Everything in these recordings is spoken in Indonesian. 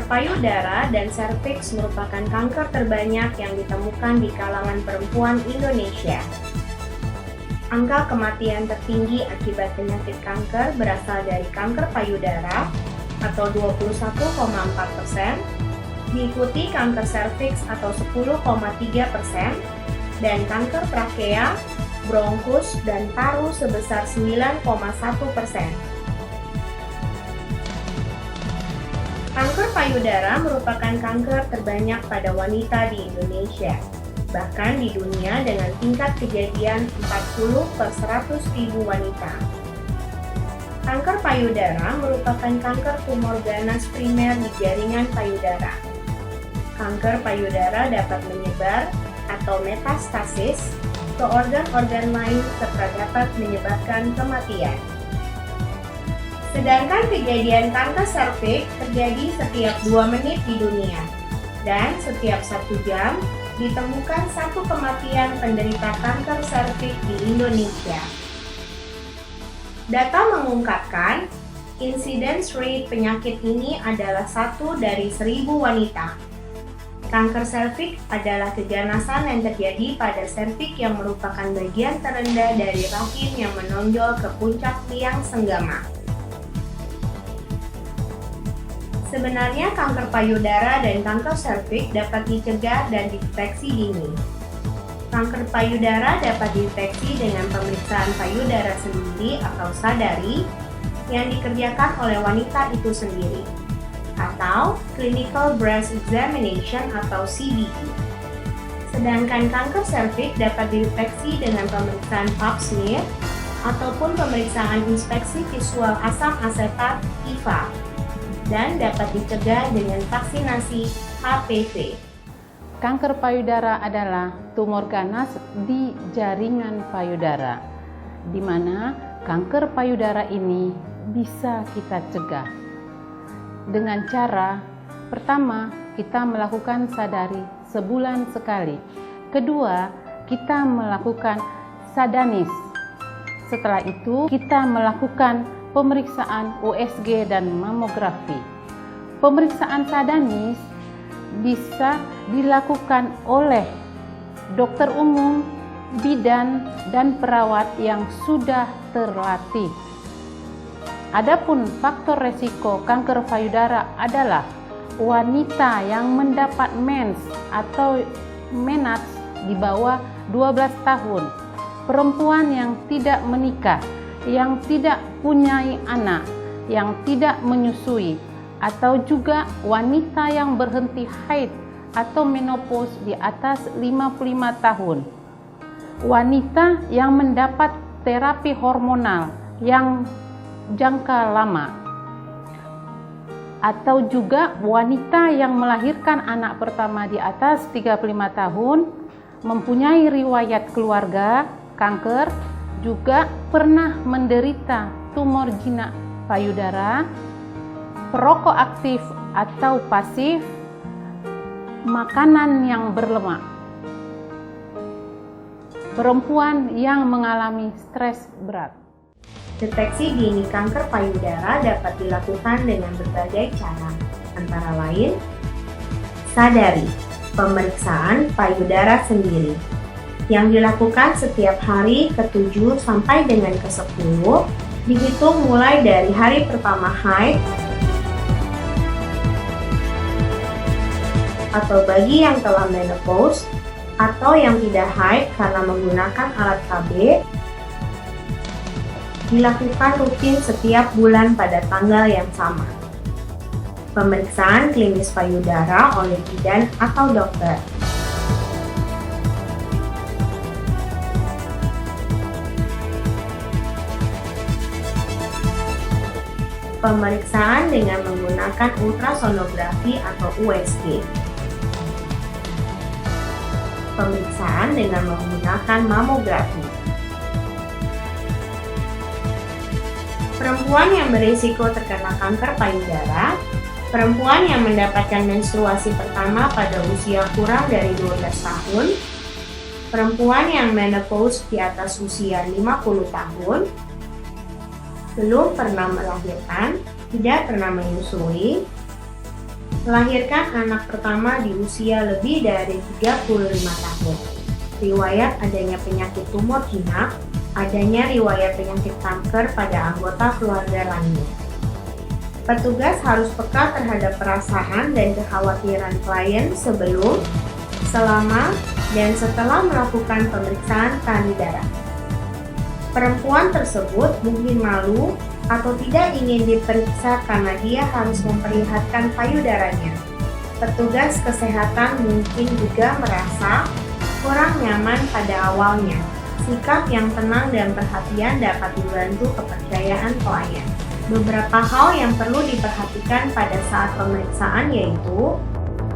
Kanker payudara dan serviks merupakan kanker terbanyak yang ditemukan di kalangan perempuan Indonesia. Angka kematian tertinggi akibat penyakit kanker berasal dari kanker payudara atau 21,4%, diikuti kanker serviks atau 10,3%, dan kanker trakea, bronkus, dan paru sebesar 9,1%. Kanker payudara merupakan kanker terbanyak pada wanita di Indonesia, bahkan di dunia dengan tingkat kejadian 40 per 100.000 wanita. Kanker payudara merupakan kanker tumor ganas primer di jaringan payudara. Kanker payudara dapat menyebar atau metastasis ke organ-organ lain serta dapat menyebabkan kematian. Sedangkan kejadian kanker serviks terjadi setiap 2 menit di dunia, dan setiap 1 jam ditemukan 1 kematian penderita kanker serviks di Indonesia. Data mengungkapkan, incidence rate penyakit ini adalah 1 dari 1.000 wanita. Kanker serviks adalah keganasan yang terjadi pada serviks yang merupakan bagian terendah dari rahim yang menonjol ke puncak liang senggama. Sebenarnya kanker payudara dan kanker serviks dapat dicegah dan dideteksi dini. Kanker payudara dapat dideteksi dengan pemeriksaan payudara sendiri atau sadari yang dikerjakan oleh wanita itu sendiri, atau Clinical Breast Examination atau CBE. Sedangkan kanker serviks dapat dideteksi dengan pemeriksaan pap smear ataupun pemeriksaan inspeksi visual asam asetat (IVA), dan dapat dicegah dengan vaksinasi HPV. Kanker payudara adalah tumor ganas di jaringan payudara, di mana kanker payudara ini bisa kita cegah. Dengan cara, pertama, kita melakukan sadari sebulan sekali. Kedua, kita melakukan sadanis. Setelah itu, kita melakukan pemeriksaan USG dan mamografi. Pemeriksaan sadanis bisa dilakukan oleh dokter umum, bidan, dan perawat yang sudah terlatih. Adapun faktor resiko kanker payudara adalah wanita yang mendapat mens atau menarche di bawah 12 tahun, perempuan yang tidak menikah, yang tidak punya anak, yang tidak menyusui, atau juga wanita yang berhenti haid atau menopause di atas 55 tahun. Wanita yang mendapat terapi hormonal yang jangka lama, atau juga wanita yang melahirkan anak pertama di atas 35 tahun, mempunyai riwayat keluarga kanker, juga pernah menderita tumor jinak payudara, perokok aktif atau pasif, makanan yang berlemak, perempuan yang mengalami stres berat. Deteksi dini kanker payudara dapat dilakukan dengan berbagai cara, antara lain sadari, pemeriksaan payudara sendiri, yang dilakukan setiap hari ke-7 sampai dengan ke-10, dihitung mulai dari hari pertama haid, atau bagi yang telah menopause atau yang tidak haid karena menggunakan alat KB, dilakukan rutin setiap bulan pada tanggal yang sama. Pemeriksaan klinis payudara oleh bidan atau dokter. Pemeriksaan dengan menggunakan ultrasonografi atau USG. Pemeriksaan dengan menggunakan mamografi. Perempuan yang berisiko terkena kanker payudara, perempuan yang mendapatkan menstruasi pertama pada usia kurang dari 12 tahun, perempuan yang menopause di atas usia 50 tahun, belum pernah melahirkan, tidak pernah menyusui, Melahirkan anak pertama di usia lebih dari 35 tahun. Riwayat adanya penyakit tumor jinak, adanya riwayat penyakit kanker pada anggota keluarga lainnya. Petugas harus peka terhadap perasaan dan kekhawatiran klien sebelum, selama, dan setelah melakukan pemeriksaan payudara. Perempuan tersebut mungkin malu atau tidak ingin diperiksa karena dia harus memperlihatkan payudaranya. Petugas kesehatan mungkin juga merasa kurang nyaman pada awalnya. Sikap yang tenang dan perhatian dapat membantu kepercayaan klien. Beberapa hal yang perlu diperhatikan pada saat pemeriksaan yaitu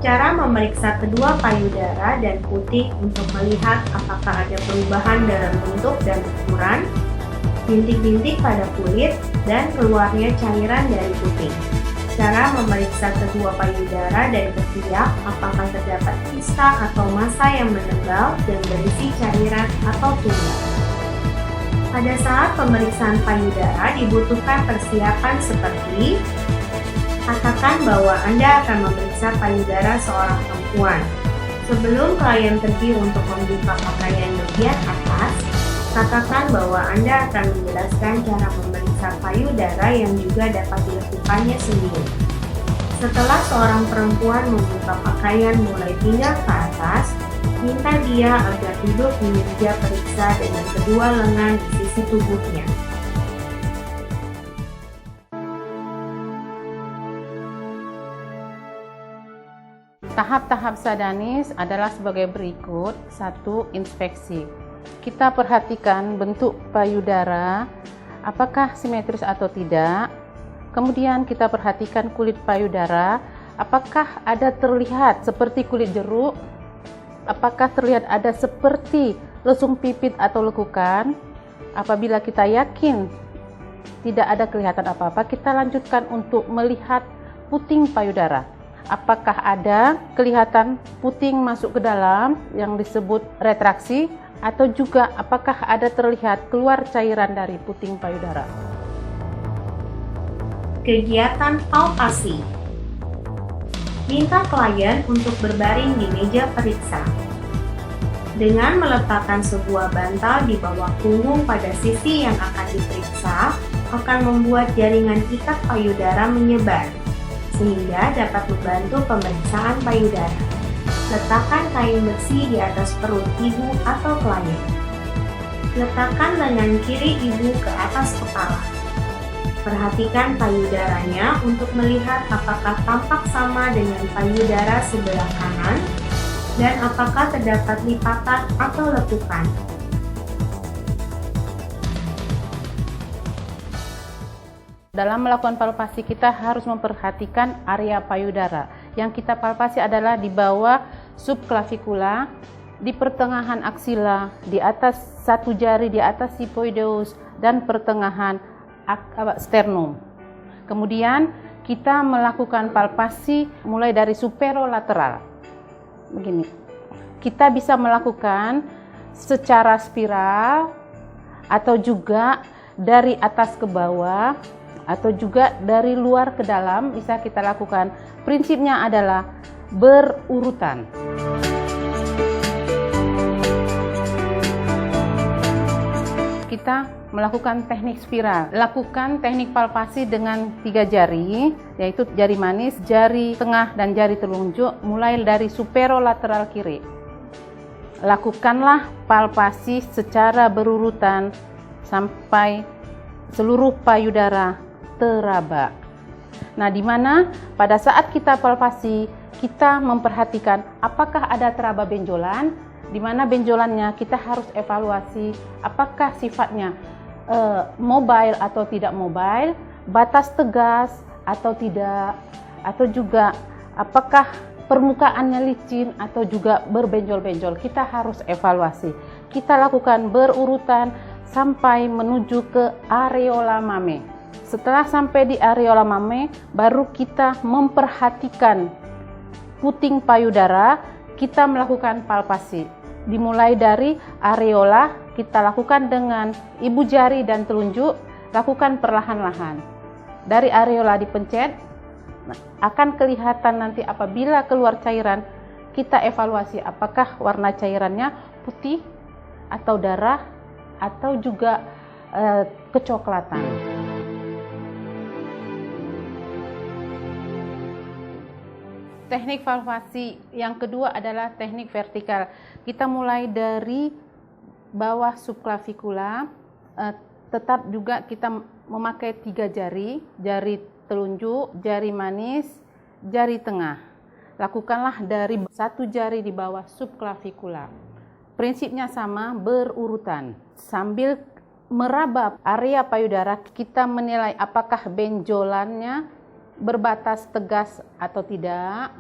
cara memeriksa kedua payudara dan puting untuk melihat apakah ada perubahan dalam bentuk dan ukuran, bintik-bintik pada kulit, dan keluarnya cairan dari puting. Cara memeriksa kedua payudara dan ketiak apakah terdapat kista atau massa yang menebal dan berisi cairan atau tulang. Pada saat pemeriksaan payudara dibutuhkan persiapan seperti katakan bahwa Anda akan memeriksa payudara seorang perempuan. Sebelum klien pergi untuk membuka pakaian bagian atas, katakan bahwa Anda akan menjelaskan cara memeriksa payudara yang juga dapat dilakukannya sendiri. Setelah seorang perempuan membuka pakaian mulai pinggang ke atas, minta dia agar duduk di meja periksa dengan kedua lengan di sisi tubuhnya. Tahap-tahap sadanis adalah sebagai berikut. 1. Inspeksi. Kita perhatikan bentuk payudara, apakah simetris atau tidak. Kemudian kita perhatikan kulit payudara, apakah ada terlihat seperti kulit jeruk, apakah terlihat ada seperti lesung pipit atau lekukan. Apabila kita yakin tidak ada kelihatan apa-apa, kita lanjutkan untuk melihat puting payudara. Apakah ada kelihatan puting masuk ke dalam yang disebut retraksi, atau juga apakah ada terlihat keluar cairan dari puting payudara. Kegiatan palpasi. Minta klien untuk berbaring di meja periksa. Dengan meletakkan sebuah bantal di bawah punggung pada sisi yang akan diperiksa, akan membuat jaringan ikat payudara menyebar, sehingga dapat membantu pemeriksaan payudara. Letakkan kain bersih di atas perut ibu atau klien. Letakkan lengan kiri ibu ke atas kepala. Perhatikan payudaranya untuk melihat apakah tampak sama dengan payudara sebelah kanan dan apakah terdapat lipatan atau lekukan. Dalam melakukan palpasi kita harus memperhatikan area payudara. Yang kita palpasi adalah di bawah subklavikula, di pertengahan aksila, di atas satu jari, di atas sifoideus, dan pertengahan sternum. Kemudian kita melakukan palpasi mulai dari superolateral. Begini. Kita bisa melakukan secara spiral atau juga dari atas ke bawah, atau juga dari luar ke dalam bisa kita lakukan. Prinsipnya adalah berurutan. Kita melakukan teknik spiral. Lakukan teknik palpasi dengan 3 jari, yaitu jari manis, jari tengah, dan jari telunjuk, mulai dari superolateral kiri. Lakukanlah palpasi secara berurutan sampai seluruh payudara teraba. Nah, di mana pada saat kita palpasi, kita memperhatikan apakah ada teraba benjolan, di mana benjolannya kita harus evaluasi apakah sifatnya mobile atau tidak mobile, batas tegas atau tidak, atau juga apakah permukaannya licin atau juga berbenjol-benjol. Kita harus evaluasi. Kita lakukan berurutan sampai menuju ke areola mame. Setelah sampai di areola mame, baru kita memperhatikan puting payudara, kita melakukan palpasi. Dimulai dari areola, kita lakukan dengan ibu jari dan telunjuk, lakukan perlahan-lahan. Dari areola dipencet, Nah, akan kelihatan nanti apabila keluar cairan, kita evaluasi apakah warna cairannya putih atau darah atau juga kecoklatan. Teknik valvasi yang kedua adalah teknik vertikal. Kita mulai dari bawah subclavicular, tetap juga kita memakai 3 jari, jari telunjuk, jari manis, jari tengah. Lakukanlah dari 1 jari di bawah subclavicular. Prinsipnya sama, berurutan. Sambil meraba area payudara, kita menilai apakah benjolannya berbatas tegas atau tidak,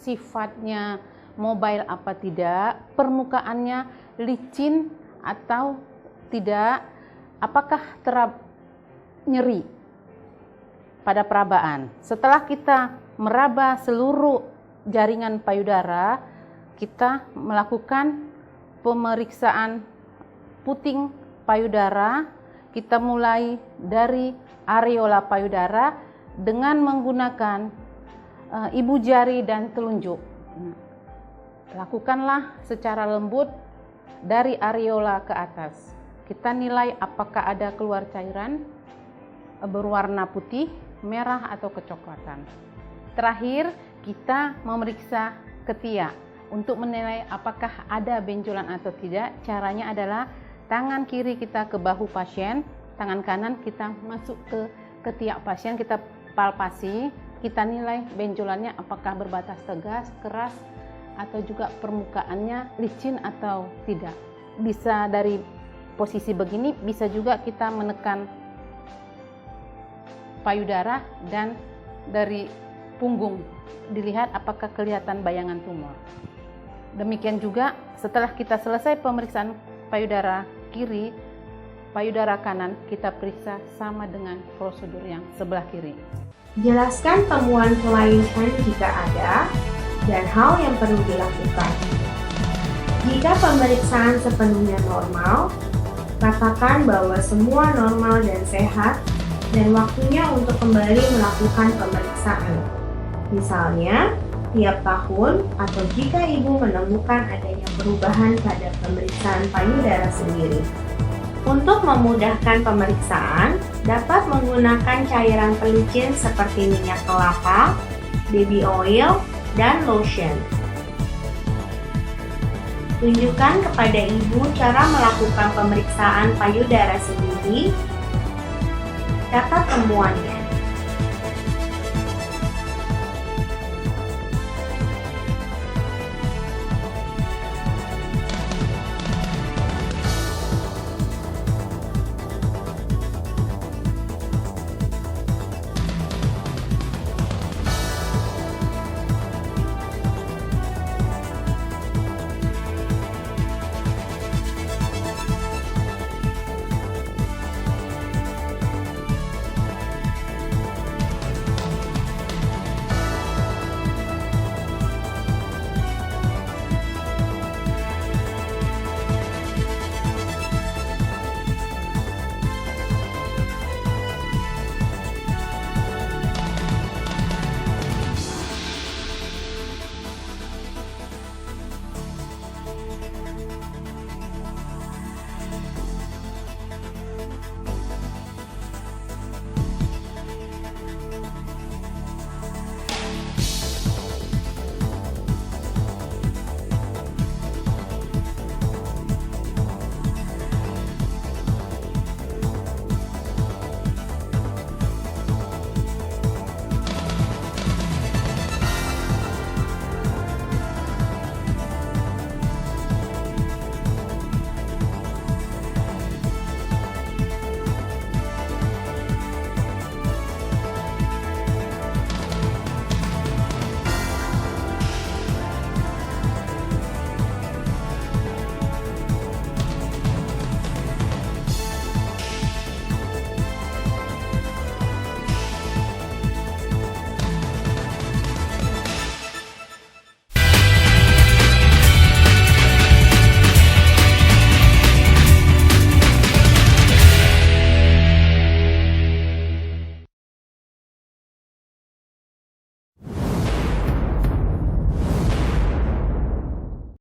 sifatnya mobile apa tidak, permukaannya licin atau tidak, apakah nyeri pada perabaan. Setelah kita meraba seluruh jaringan payudara, kita melakukan pemeriksaan puting payudara. Kita mulai dari areola payudara dengan menggunakan ibu jari dan telunjuk. Lakukanlah secara lembut dari areola ke atas. Kita nilai apakah ada keluar cairan berwarna putih, merah atau kecoklatan. Terakhir, kita memeriksa ketiak untuk menilai apakah ada benjolan atau tidak. Caranya adalah tangan kiri kita ke bahu pasien, tangan kanan kita masuk ke ketiak pasien, kita palpasi, kita nilai benjolannya apakah berbatas tegas, keras, atau juga permukaannya licin atau tidak. Bisa dari posisi begini, bisa juga kita menekan payudara dan dari punggung, dilihat apakah kelihatan bayangan tumor. Demikian juga setelah kita selesai pemeriksaan payudara kiri, payudara kanan kita periksa sama dengan prosedur yang sebelah kiri. Jelaskan temuan kelainan jika ada dan hal yang perlu dilakukan. Jika pemeriksaan sepenuhnya normal, katakan bahwa semua normal dan sehat dan waktunya untuk kembali melakukan pemeriksaan. Misalnya, tiap tahun atau jika ibu menemukan adanya perubahan pada pemeriksaan payudara sendiri. Untuk memudahkan pemeriksaan, dapat menggunakan cairan pelicin seperti minyak kelapa, baby oil, dan lotion. Tunjukkan kepada ibu cara melakukan pemeriksaan payudara sendiri. Catat temuannya.